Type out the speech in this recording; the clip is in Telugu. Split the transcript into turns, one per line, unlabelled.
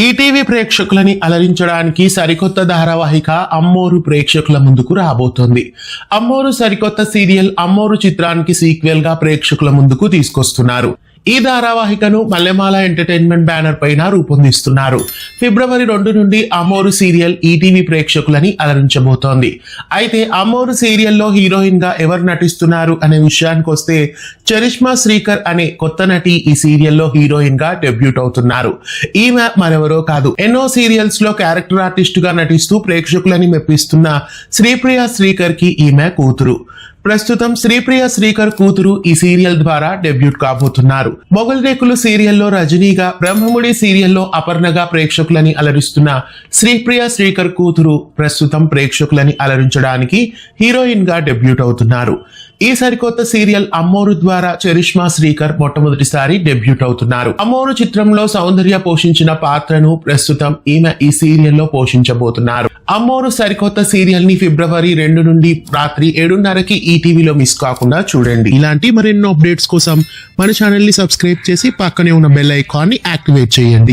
ఈటీవీ ప్రేక్షకులని అలరించడానికి సరికొత్త ధారావాహిక అమ్మోరు ప్రేక్షకుల ముందుకు రాబోతోంది. అమ్మోరు సరికొత్త సీరియల్ అమ్మోరు చిత్రానికి సీక్వెల్ గా ప్రేక్షకుల ముందుకు తీసుకొస్తున్నారు. ఈ ధారావాహికను మల్లెమాల ఎంటర్టైన్మెంట్ బ్యానర్ పైన రూపొందిస్తున్నారు. ఫిబ్రవరి 2 నుండి అమ్మోరు సీరియల్ ఈటీవీ ప్రేక్షకులని అలరించబోతోంది. అయితే అమ్మోరు సీరియల్లో హీరోయిన్ గా ఎవరు నటిస్తున్నారు అనే విషయానికి వస్తే చరిష్మా శ్రీకర్ అనే కొత్త నటి ఈ సీరియల్లో హీరోయిన్ గా డెబ్యూట్ అవుతున్నారు. ఈమె మరెవరో కాదు, ఎన్నో సీరియల్స్ లో క్యారెక్టర్ ఆర్టిస్ట్ గా నటిస్తూ ప్రేక్షకులని మెప్పిస్తున్న శ్రీప్రియ శ్రీకర్ కి ఈమె కూతురు. ప్రస్తుతం శ్రీప్రియ శ్రీకర్ కూతురు ఈ సీరియల్ ద్వారా డెబ్యూట్ కాబోతున్నారు. మొగల్ రేకులు సీరియల్లో రజనీగా, బ్రహ్మముడి సీరియల్లో అపర్ణగా ప్రేక్షకులని అలరిస్తున్న శ్రీప్రియ శ్రీకర్ కూతురు ప్రస్తుతం ప్రేక్షకులని అలరించడానికి హీరోయిన్ గా డెబ్యూట్ అవుతున్నారు. ఈ సరికొత్త సీరియల్ అమ్మోరు ద్వారా చరిష్మా శ్రీకర్ మొట్టమొదటిసారి డెబ్యూట్ అవుతున్నారు. అమ్మోరు చిత్రంలో సౌందర్య పోషించిన పాత్రను ప్రస్తుతం ఈమె ఈ సీరియల్లో పోషించబోతున్నారు. అమ్మోరు సరికొత్త సీరియల్ ని ఫిబ్రవరి 2 నుండి రాత్రి 7:30కి ఈటీవీలో మిస్ కాకుండా చూడండి. ఇలాంటి మరెన్నో అప్డేట్స్ కోసం మన ఛానల్ ని సబ్స్క్రైబ్ చేసి పక్కనే ఉన్న బెల్ ఐకాన్ ని యాక్టివేట్ చేయండి.